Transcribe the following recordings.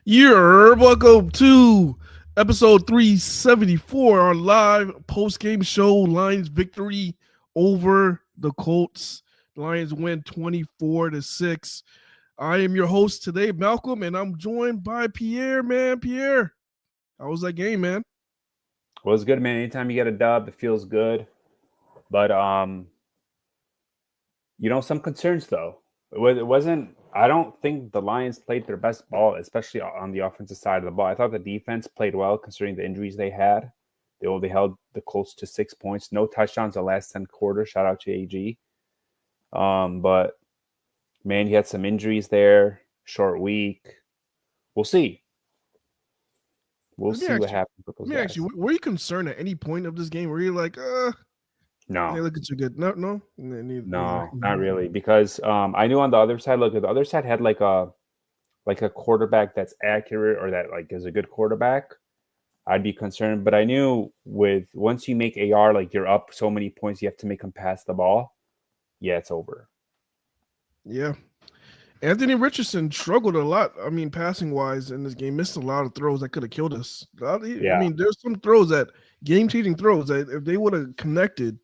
Welcome to episode 374, our live post-game show. Lions victory over the Colts. Lions win 24-6. I am your host today, Malcolm, and I'm joined by Pierre. Man, Pierre, how was that game, man? Well, it's good, man. Anytime you get a dub, it feels good. But some concerns though. It wasn't. I don't think the Lions played their best ball, especially on the offensive side of the ball. I thought the defense played well considering the injuries they had. They only held the Colts to 6 points, no touchdowns the last 10 quarters. Shout out to AG. But man, he had some injuries there. Short week. We'll see. We'll see what happens with those guys. Were you concerned at any point of this game? Were you like, No. They look at you good. No, No, not really. Because I knew on the other side, look, the other side had like a quarterback that's accurate or that like is a good quarterback. I'd be concerned. But I knew with once you make AR, like you're up so many points, you have to make them pass the ball. Yeah, it's over. Yeah. Anthony Richardson struggled a lot. I mean, passing wise in this game, missed a lot of throws that could have killed us. I mean, there's some throws that game-changing throws that if they would have connected,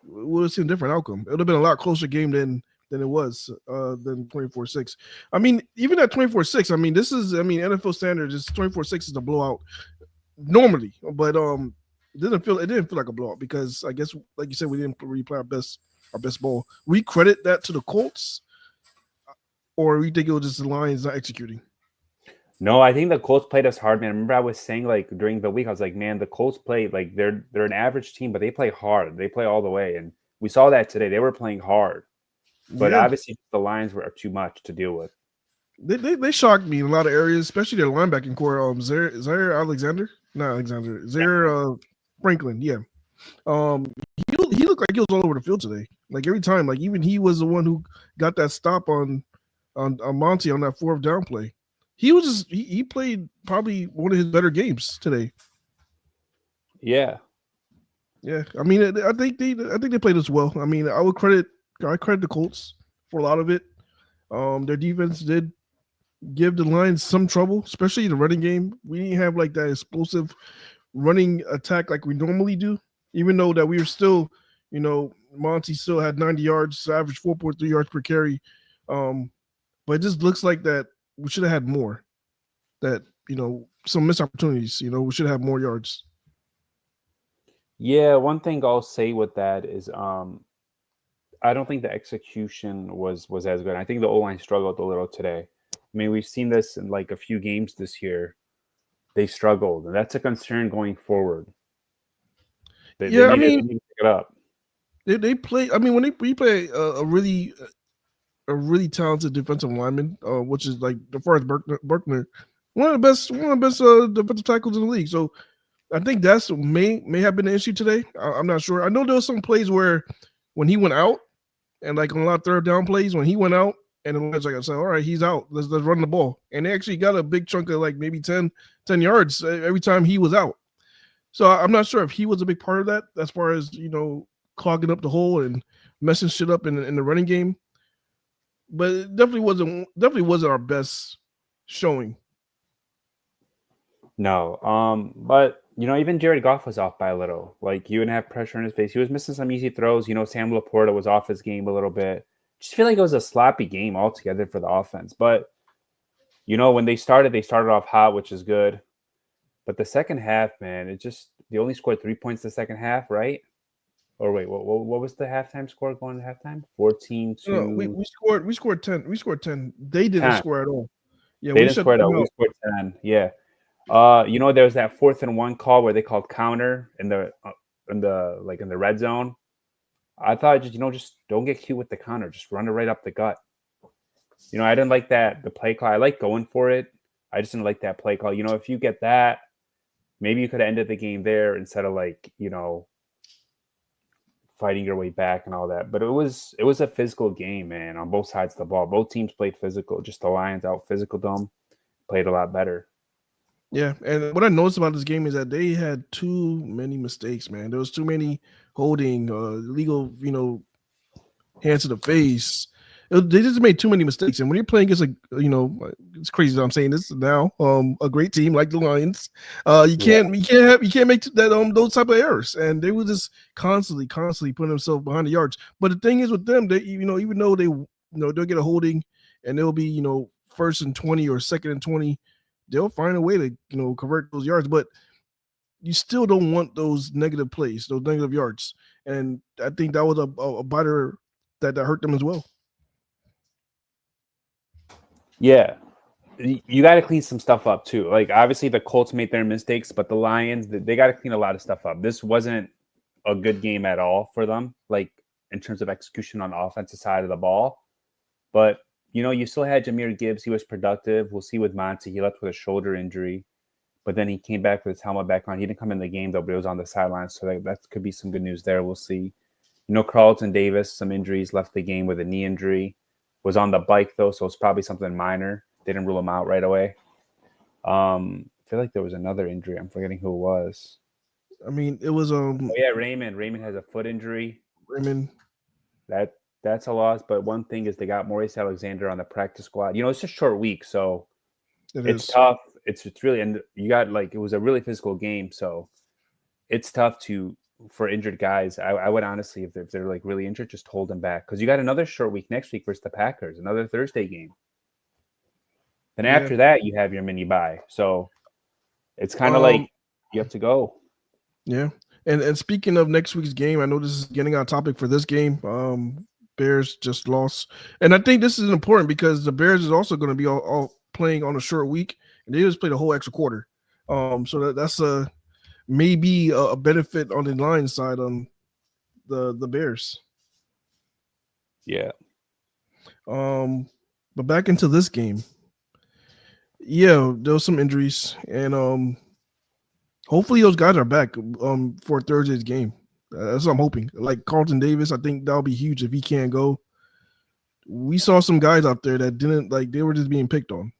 we would have seen a different outcome. It would have been a lot closer game than it was than 24-6. I mean, even at 24-6, I mean, NFL standards is 24-6 is a blowout normally, but it didn't feel like a blowout because I guess, like you said, we didn't really play our best ball. We credit that to the Colts. Or we think it was just the Lions not executing? No, I think the Colts played us hard, man. I remember I was saying like during the week, I was like, man, the Colts play like they're an average team, but they play hard. They play all the way, and we saw that today. They were playing hard, but obviously the Lions were too much to deal with. They shocked me in a lot of areas, especially their linebacking core. Zaire Alexander, not Alexander, Zaire Franklin. Yeah, he looked like he was all over the field today. Like every time, like even he was the one who got that stop on Monty on that fourth down play. He played probably one of his better games today. Yeah. I mean, I think they played us well. I mean, I credit the Colts for a lot of it. Their defense did give the Lions some trouble, especially in the running game. We didn't have like that explosive running attack like we normally do. Even though that we were still, Monty still had 90 yards, average 4.3 yards per carry. But it just looks like that we should have had more. That, some missed opportunities. We should have more yards. Yeah, one thing I'll say with that is I don't think the execution was as good. I think the O-line struggled a little today. I mean, we've seen this in like a few games this year. They struggled, and that's a concern going forward. They need to pick it up. They play. I mean, when we play a really talented defensive lineman, which is like DeForest Buckner, one of the best defensive tackles in the league. So I think that's may have been an issue today. I'm not sure. I know there were some plays where when he went out, and like on a lot of third down plays, when he went out, and the Lions like I said, all right, he's out. Let's run the ball. And they actually got a big chunk of like maybe 10 yards every time he was out. So I'm not sure if he was a big part of that as far as, clogging up the hole and messing shit up in the running game. But it definitely wasn't our best showing. No. But even Jared Goff was off by a little. Like you didn't have pressure on his face. He was missing some easy throws. Sam Laporta was off his game a little bit. Just feel like it was a sloppy game altogether for the offense. But when they started off hot, which is good. But the second half, man, they only scored 3 points the second half, right? Or wait, what was the halftime score going to halftime? 14-2. No, we scored 10. We scored 10. They didn't score at all. Yeah, they didn't score at all. We scored 10. Yeah. There was that 4th and 1 call where they called counter in the red zone. I thought just don't get cute with the counter. Just run it right up the gut. I didn't like that the play call. I like going for it. I just didn't like that play call. If you get that, maybe you could have ended the game there instead of fighting your way back and all that. But it was a physical game, man, on both sides of the ball. Both teams played physical. Just the Lions out physical them, played a lot better. Yeah, and what I noticed about this game is that they had too many mistakes, man. There was too many holding, illegal, hands to the face. They just made too many mistakes. And when you're playing against it's crazy that I'm saying this now. A great team like the Lions, Yeah. you can't make that those type of errors. And they were just constantly putting themselves behind the yards. But the thing is with them, they even though they'll get a holding and they'll be first and 20 or second and 20, they'll find a way to convert those yards. But you still don't want those negative plays, those negative yards. And I think that was a biter that hurt them as well. Yeah. You got to clean some stuff up too. Like obviously the Colts made their mistakes, but the Lions, they got to clean a lot of stuff up. This wasn't a good game at all for them, like in terms of execution on the offensive side of the ball. But you still had Jahmyr Gibbs. He was productive. We'll see with Monty. He left with a shoulder injury, but then he came back with his helmet back on. He didn't come in the game though, but it was on the sidelines. So that could be some good news there. We'll see. Carlton Davis, some injuries, left the game with a knee injury. Was on the bike though, so it's probably something minor. They didn't rule him out right away. I feel like there was another injury. I'm forgetting who it was. I mean, it was Oh yeah, Raymond. Raymond has a foot injury. Raymond. That's a loss. But one thing is they got Maurice Alexander on the practice squad. It's a short week, so it's tough. It's really, and you got it was a really physical game, so it's tough for injured guys. I would honestly, if they're like really injured, just hold them back because you got another short week next week versus the Packers, another Thursday game. Then after that, you have your mini bye. So it's kind of like you have to go. Yeah. And speaking of next week's game, I know this is getting on topic for this game. Bears just lost. And I think this is important because the Bears is also going to be all playing on a short week. And they just played a whole extra quarter. So that's maybe a benefit on the Lions side on the Bears. Yeah. But back into this game. Yeah, there was some injuries, and hopefully those guys are back for Thursday's game. That's what I'm hoping. Like Carlton Davis, I think that'll be huge if he can't go. We saw some guys out there that didn't they were just being picked on.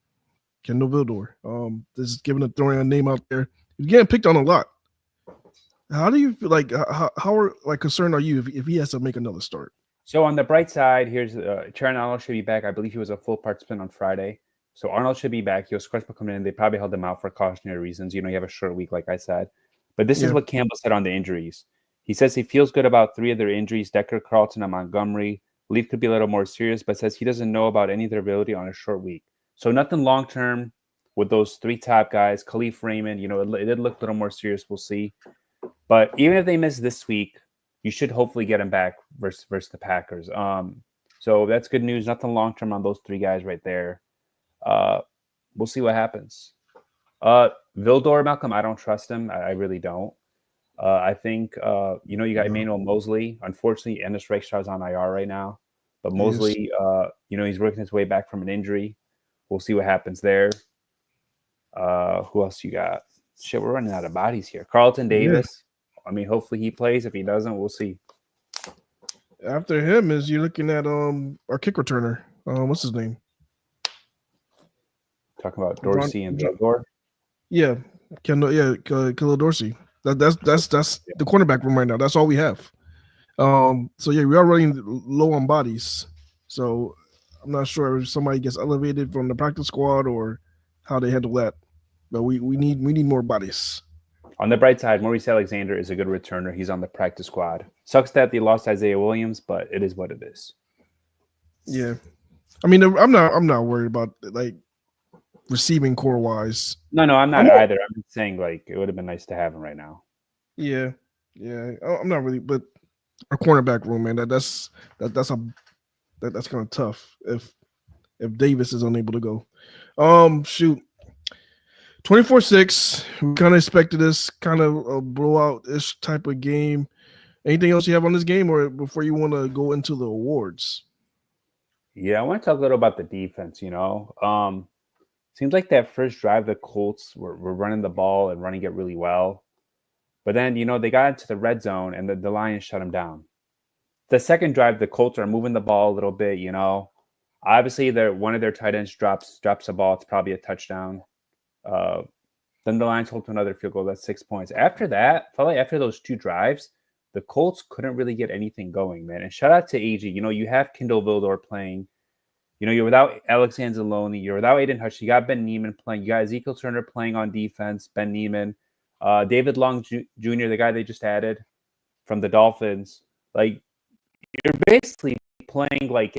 Kendall Vildor, just throwing a name out there. He's getting picked on a lot. How do you feel how concerned are you if he has to make another start? So on the bright side, here's Terran Arnold should be back. I believe he was a full participant on Friday. So Arnold should be back. He was questionable coming in. They probably held him out for cautionary reasons. You have a short week, like I said. But this is what Campbell said on the injuries. He says he feels good about 3 of their injuries, Decker, Carlton, and Montgomery. Leaf could be a little more serious, but says he doesn't know about any of their ability on a short week. So nothing long-term with those 3 top guys. Khalif Raymond, it did look a little more serious. We'll see. But even if they miss this week, you should hopefully get him back versus the Packers. So that's good news. Nothing long-term on those 3 guys right there. We'll see what happens. Vildor, Malcolm, I don't trust him. I really don't. I think, you got Emmanuel Mosley. Unfortunately, Ennis Reichstad's on IR right now. But Mosley, he's working his way back from an injury. We'll see what happens there. Who else you got? Shit, we're running out of bodies here. Carlton Davis. I mean, hopefully he plays. If he doesn't, we'll see. After him is you're looking at our kick returner. What's his name? Talking about Dorsey and Vildor. Yeah, Khalil Dorsey. That's the cornerback room right now. That's all we have. So yeah, we are running low on bodies. So I'm not sure if somebody gets elevated from the practice squad or how they handle that. But we need more bodies. On the bright side, Maurice Alexander is a good returner. He's on the practice squad. Sucks that they lost Isaiah Williams, but it is what it is. Yeah, I mean, I'm not worried about receiving core wise. No, I'm not either. I'm just saying it would have been nice to have him right now. Yeah. I'm not really, but our cornerback room, man, that's kind of tough if Davis is unable to go. Shoot. 24-6. We kind of expected this kind of a blowout-ish type of game. Anything else you have on this game, or before you want to go into the awards? Yeah, I want to talk a little about the defense. Seems like that first drive, the Colts were running the ball and running it really well. But then, they got into the red zone and the Lions shut them down. The second drive, the Colts are moving the ball a little bit, Obviously, one of their tight ends drops a ball. It's probably a touchdown. Then the Lions hold to another field goal. That's 6 points. After that, felt like after those 2 drives, the Colts couldn't really get anything going, man. And shout out to AG. You have Kendall Vildor playing. You're without Alex Anzalone. You're without Aiden Hutch. You got Ben Neiman playing. You got Ezekiel Turner playing on defense. Ben Neiman, David Long Jr., the guy they just added from the Dolphins. Like you're basically playing like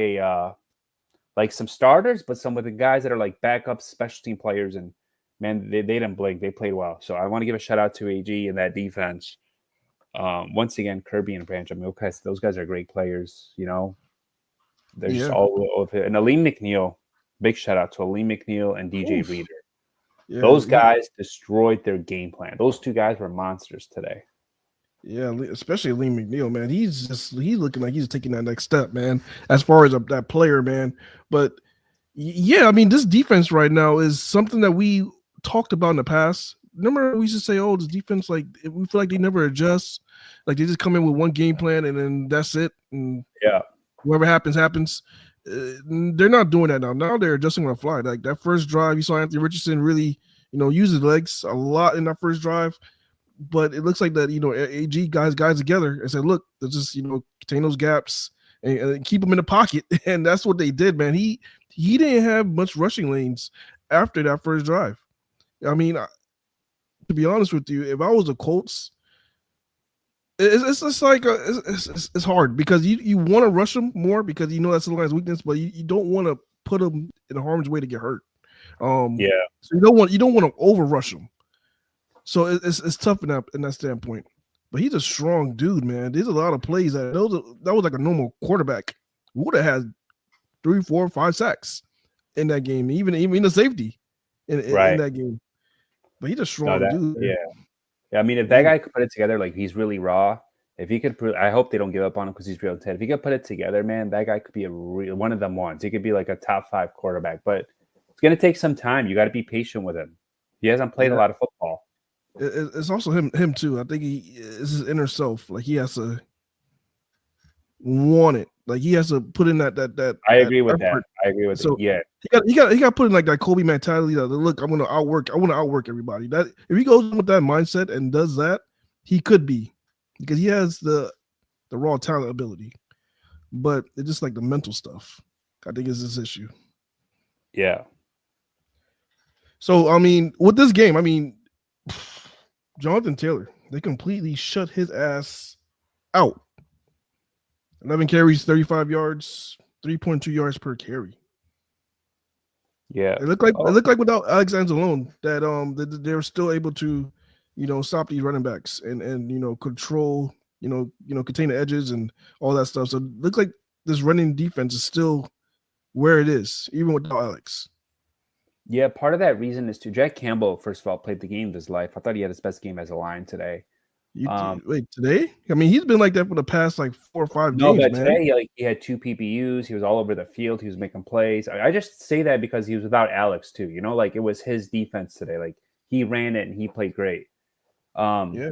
like some starters, but some with the guys that are like backup special team players. And man, they didn't blink. They played well. So I want to give a shout out to AG and that defense. Once again, Kirby and Branch. I mean, okay, those guys are great players. They're just all over it. And Aleem McNeil, big shout out to Aleem McNeil and DJ Reader. Yeah, Those guys destroyed their game plan. Those two guys were monsters today. Yeah, especially Lee McNeil, man. He's looking like he's taking that next step, man, as far as that player, man. But yeah, I mean, this defense right now is something that we talked about in the past. Remember, we used to say, "Oh, this defense, like we feel like they never adjust, like they just come in with one game plan and then that's it, and yeah, whatever happens, happens." They're not doing that now. Now they're adjusting on the fly. Like that first drive, you saw Anthony Richardson really, use his legs a lot in that first drive. But it looks like that, AG guys together and said, look, let's just, contain those gaps and keep them in the pocket. And that's what they did, man. He didn't have much rushing lanes after that first drive. I mean, to be honest with you, if I was the Colts, it's just like it's hard because you want to rush them more because that's the line's weakness, but you don't want to put them in harm's way to get hurt. Yeah. So you don't want to over rush them. So it's tough in that standpoint. But he's a strong dude, man. There's a lot of plays that was like a normal quarterback would have had 3, 4, 5 sacks in that game, even the safety in that game. But he's a strong dude. Yeah. I mean, if that guy could put it together, like he's really raw. If he could, I hope they don't give up on him because he's real talented. If he could put it together, man, that guy could be one of them ones. He could be like a top 5 quarterback, but it's going to take some time. You got to be patient with him. He hasn't played a lot of football. It's also him too. I think he is his inner self. Like he has to want it. Like he has to put in that. I agree with that. I agree with it. Yeah, he got to put in like that Kobe mentality. That look, I want to outwork everybody. That if he goes with that mindset and does that, he could be because he has the raw talent ability. But it's just like the mental stuff. I think is this issue. Yeah. So I mean, with this game, I mean, Jonathan Taylor, they completely shut his ass out. 11 carries, 35 yards, 3.2 yards per carry. Yeah, it looked like without Alex Anzalone that they were still able to, stop these running backs and control, contain the edges and all that stuff. So it looks like this running defense is still where it is, even without Alex. Yeah, part of that reason is too. Jack Campbell, first of all, played the game of his life. I thought he had his best game as a Lion today. Wait, today? I mean, he's been like that for the past like 4 or 5 games. No, but man. today he had 2 PPUs. He was all over the field. He was making plays. I just say that because he was without Alex too. Like it was his defense today. Like he ran it and he played great. Yeah.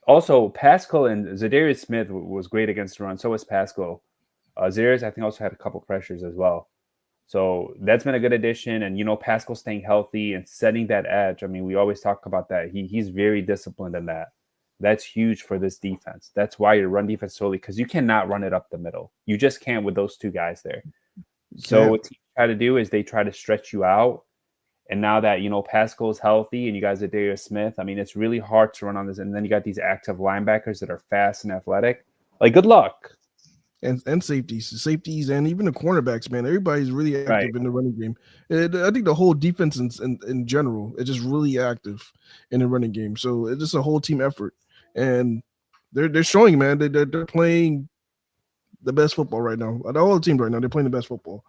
Also, Pascal and Zadarius Smith was great against the run. So was Pascal. Zadarius, I think, also had a couple pressures as well. So that's been a good addition. And, Pascal staying healthy and setting that edge. I mean, we always talk about that. He's very disciplined in that. That's huge for this defense. That's why your run defense solely, because you cannot run it up the middle. You just can't with those 2 guys there. So what teams try to do is they try to stretch you out. And now that, Pascal is healthy and you guys are Darius Smith, I mean, it's really hard to run on this. And then you got these active linebackers that are fast and athletic. Like, good luck. And safeties, and even the cornerbacks, man. Everybody's really active in the running game. I think the whole defense in general is just really active in the running game. So it's just a whole team effort, and they're showing, man. They're playing the best football right now. All the teams right now, they're playing the best football.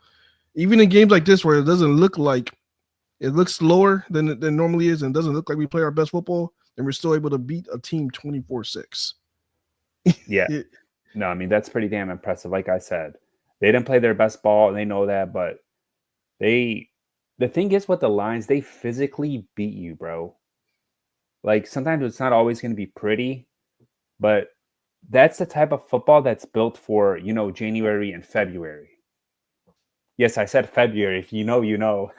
Even in games like this where it doesn't look like it looks slower than it normally is, and doesn't look like we play our best football, and we're still able to beat a team 24-6. Yeah. No, I mean, that's pretty damn impressive. Like I said, they didn't play their best ball, and they know that. But the thing is with the Lions, they physically beat you, bro. Like, sometimes it's not always going to be pretty, but that's the type of football that's built for, January and February. Yes, I said February. If you know, you know.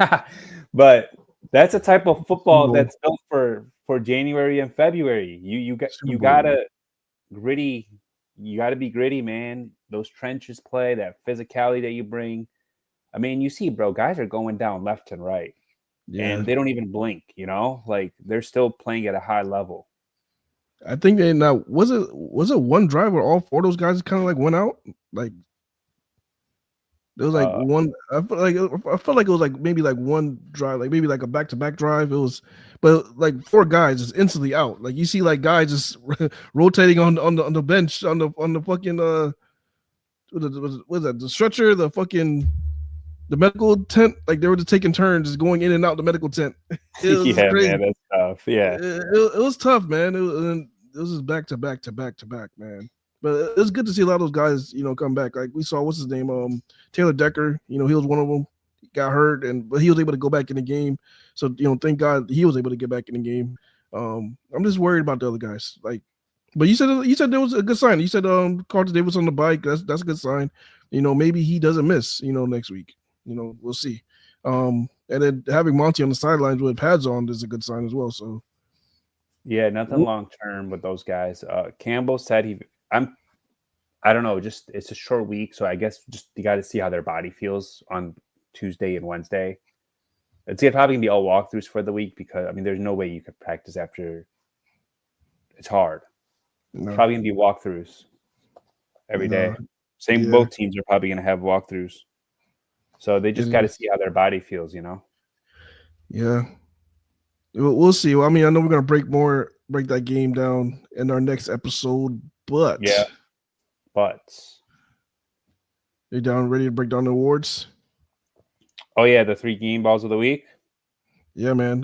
But that's the type of football that's built for January and February. You gotta gritty. You got to be gritty, man. Those trenches play, that physicality that you bring. I mean, you see, bro, guys are going down left and right, Yeah, and they don't even blink. Like they're still playing at a high level. I think they now was it one drive where all four of those guys kind of like went out? Like there was like Uh, one. I felt like it was like maybe like one drive, like maybe like a back to back drive. It was, but like four guys just instantly out. Like you see like guys just rotating on the bench on the fucking what is that, the stretcher, the medical tent. Like they were just taking turns just going in and out the medical tent. It was yeah, crazy. man, that's tough. Yeah, It was tough, man. It was just back to back to back to back, man. But it was good to see a lot of those guys, come back. Like we saw, what's his name, Taylor Decker. He was one of them. He got hurt, but he was able to go back in the game. So thank God he was able to get back in the game. I'm just worried about the other guys. Like, but you said there was a good sign. You said Carter Davis on the bike. That's a good sign. Maybe he doesn't miss. Next week. We'll see. And then having Monty on the sidelines with pads on is a good sign as well. So yeah, nothing long term with those guys. Campbell said I don't know, just it's a short week, so I guess just you got to see how their body feels on Tuesday and Wednesday. It's probably gonna be all walkthroughs for the week because I mean, there's no way you could practice after. It's hard. no, Probably gonna be walkthroughs every day. no, Same, yeah, both teams are probably gonna have walkthroughs, so they it just got to is. see how their body feels. Yeah, we'll see. Well, I mean, I know we're gonna break that game down in our next episode, Yeah, but but you're down ready to break down the awards. oh yeah, the 3 game balls of the week. Yeah, man.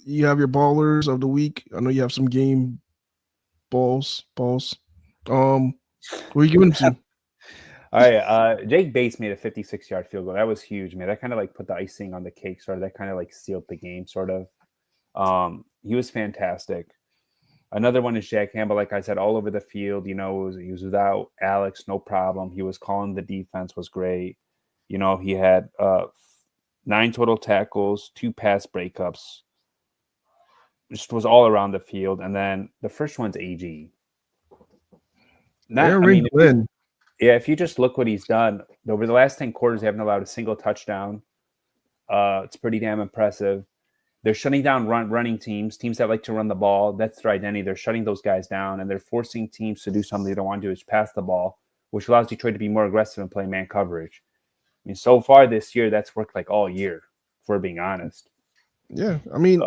You have your ballers of the week. I know you have some game balls. Where you giving them to? All right, Jake Bates made a 56-yard field goal. That was huge, man. That kind of like put the icing on the cake, sort of. That kind of like sealed the game, sort of. He was fantastic. Another one is Jack Campbell, like I said, all over the field. He was without Alex, no problem. He was calling the defense, was great. He had 9 total tackles, 2 pass breakups. Just was all around the field. And then the first one's AG. Aaron Glenn. If you just look what he's done over the last 10 quarters, they haven't allowed a single touchdown. It's pretty damn impressive. They're shutting down running teams that like to run the ball. That's their identity. They're shutting those guys down, and they're forcing teams to do something they don't want to do, is pass the ball, which allows Detroit to be more aggressive and play man coverage. I mean, so far this year, that's worked like all year, if we're being honest. Yeah, I mean,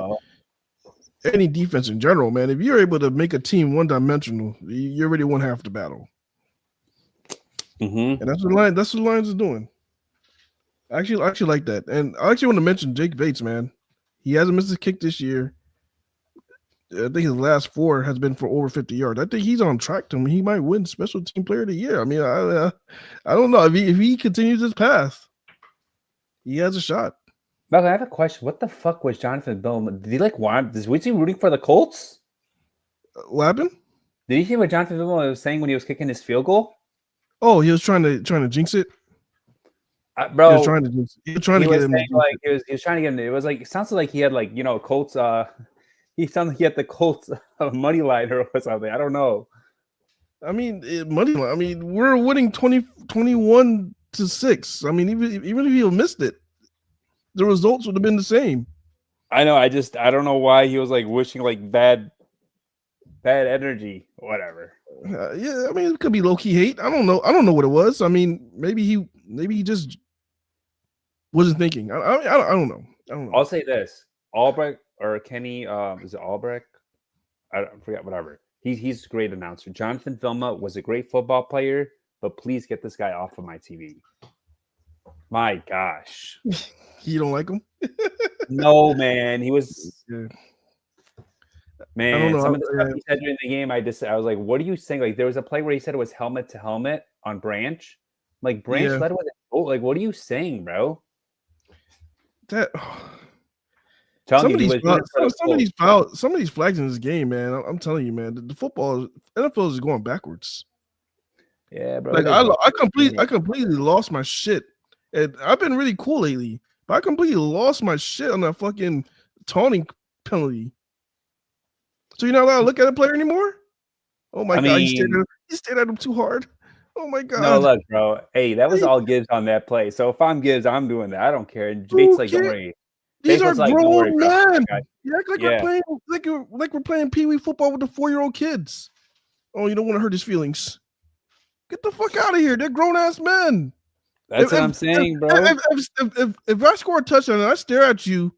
any defense in general, man. If you're able to make a team one-dimensional, you already won half the battle. Mm-hmm. And that's what the Lions are doing. I actually like that. And I actually want to mention Jake Bates, man. He hasn't missed a kick this year. I think his last 4 has been for over 50 yards. I think he's on track to him. He might win Special Team Player of the Year. I mean, I don't know if he continues this path, he has a shot. Malcolm, I have a question. What the fuck was Jonathan Billman? Did he was he rooting for the Colts? What happened? Did you hear what Jonathan Billman was saying when he was kicking his field goal? Oh, he was trying to jinx it. Bro, he was trying to jinx it. He was trying to get him. He was trying to get him. It was like, it sounds like he had Colts. He sounded like he had the Colts money line or something. I don't know. I mean, money line. I mean, we're winning 21-6. I mean, even if he missed it, the results would have been the same. I know. I don't know why he was like wishing like bad energy or whatever. Yeah, I mean, it could be low key hate. I don't know what it was. I mean, maybe he just wasn't thinking. I don't know. I'll say this: Albrecht or Kenny, is it Albrecht? I forget. Whatever. He's a great announcer. Jonathan Vilma was a great football player, but please get this guy off of my TV. My gosh. You don't like him? No, man. He was. Yeah. Man, I don't know some of the stuff he said during the game, I was like, what are you saying? Like, there was a play where he said it was helmet to helmet on Branch. Like, Branch led with it. Oh, like, what are you saying, bro? That some of these flags in this game, man. I'm telling you, man. The NFL is going backwards. Yeah, bro. Like I completely lost my shit, and I've been really cool lately, but I completely lost my shit on that fucking taunting penalty. So you're not allowed to look at a player anymore? Oh my god, you stared at him too hard. Oh my No, God. look, bro. Hey, that was Hey, all Gibbs on that play. So if I'm Gibbs, I'm doing that. I don't care. And Bates who like, don't cares? worry. These Bates are was like, don't worry, grown bro. I men. got You act like you. Yeah, we're playing Pee Wee football with the 4-year-old kids. Oh, you don't want to hurt his feelings. Get the fuck out of here. They're grown ass men. that's what I'm saying, bro. If I score a touchdown and I stare at you,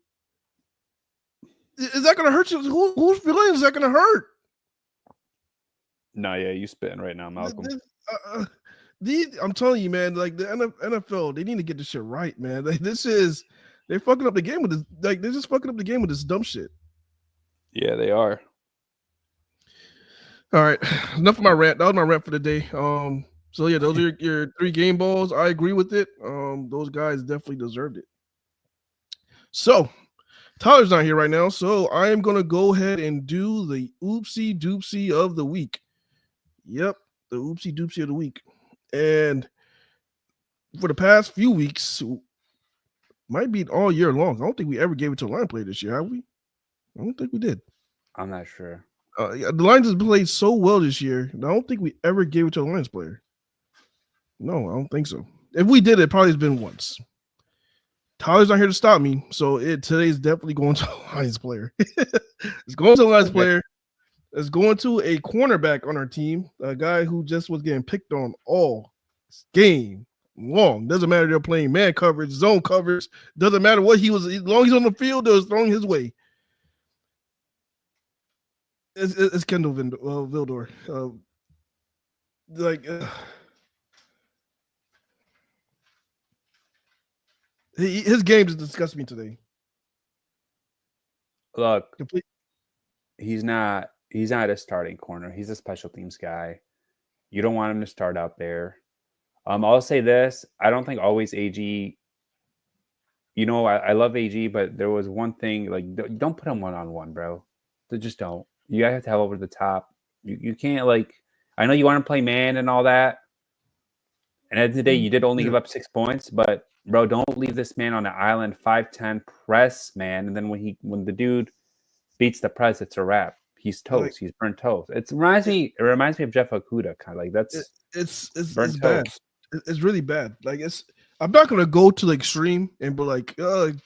is that going to hurt you? Whose feelings is that going to hurt? No, yeah, you spitting right now, Malcolm. I'm telling you, man. Like the NFL, they need to get this shit right, man. Like they're fucking up the game with this. Like they're just fucking up the game with this dumb shit. Yeah, they are. All right, enough of my rant. That was my rant for the day. So yeah, those are your 3 game balls. I agree with it. Those guys definitely deserved it. So Tyler's not here right now, so I am gonna go ahead and do the oopsy doopsy of the week. Yep, the oopsie doopsy of the week. And for the past few weeks, might be all year long. I don't think we ever gave it to a line player this year, have we? I don't think we did. I'm not sure. Yeah, the Lions has played so well this year. I don't think we ever gave it to a Lions player. No, I don't think so. If we did, it probably has been once. Tyler's not here to stop me, so today's definitely going to a Lions player. It's going to a Lions player. It's going to a cornerback on our team, a guy who just was getting picked on all game long. Doesn't matter if they're playing man coverage, zone coverage. Doesn't matter what he was. As long as he's on the field, they was throwing his way. It's Kendall Vildor. His game just disgusts me today. Look, he's not a starting corner. He's a special teams guy. You don't want him to start out there. I'll say this. I don't think always AG. You know, I love AG, but there was one thing, like, don't put him one-on-one, bro. Just don't. You have to have over the top. You can't, like, I know you want to play man and all that. And at the end of the day, you did only give up 6 points, but bro, don't leave this man on an island 5-10 press, man. And then when the dude beats the press, it's a wrap. He's toast. He's burnt toast. It reminds me of Jeff Okuda, kind of like it's burnt bad. toast. It's really bad. Like I'm not gonna go to the extreme and be like,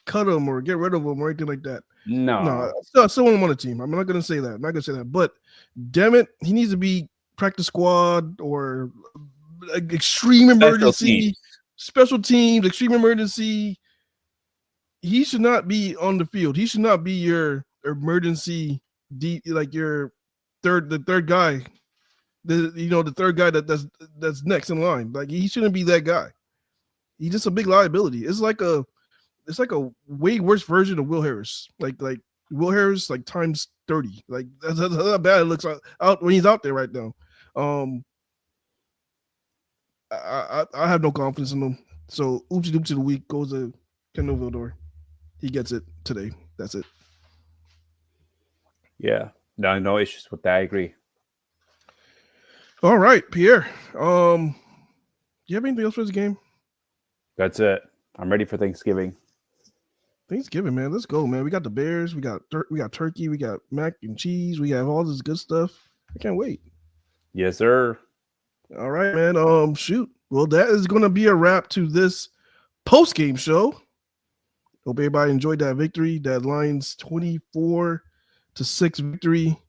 cut him or get rid of him or anything like that. No, I still want him on the team. I'm not gonna say that. I'm not gonna say that. But damn it, he needs to be practice squad or like extreme emergency, special teams, extreme emergency. He should not be on the field. He should not be your emergency, like your the third guy. The third guy that's next in line. Like he shouldn't be that guy. He's just a big liability. It's like a way worse version of Will Harris. Like Will Harris like times 30. Like that's how bad it looks out when he's out there right now. I have no confidence in him. So oopsie doopsie of the week goes to Kendall Vildor. He gets it today. That's it. Yeah. No issues with that. I agree. All right, Pierre. Do you have anything else for this game? That's it. I'm ready for Thanksgiving. Thanksgiving, man. Let's go, man. We got the Bears. We got turkey. We got mac and cheese. We have all this good stuff. I can't wait. Yes, sir. All right, man. Shoot. Well, that is going to be a wrap to this post-game show. Hope everybody enjoyed that victory. That Lions 24-6 victory.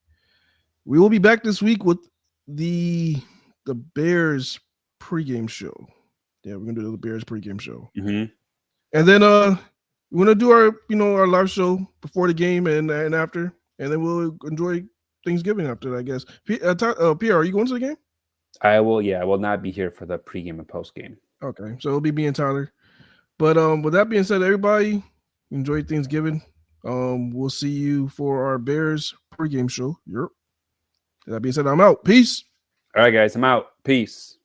We will be back this week with the Bears pregame show. Yeah, we're gonna do the Bears pregame show. Mm-hmm. And then we're gonna do our live show before the game and after, and then we'll enjoy Thanksgiving after that, I guess. Pierre, are you going to the game? I will. Yeah, I will not be here for the pregame and postgame. Okay, so it'll be me and Tyler. But with that being said, everybody enjoy Thanksgiving. We'll see you for our Bears pregame show. Yep. That being said, I'm out. Peace. All right, guys, I'm out. Peace.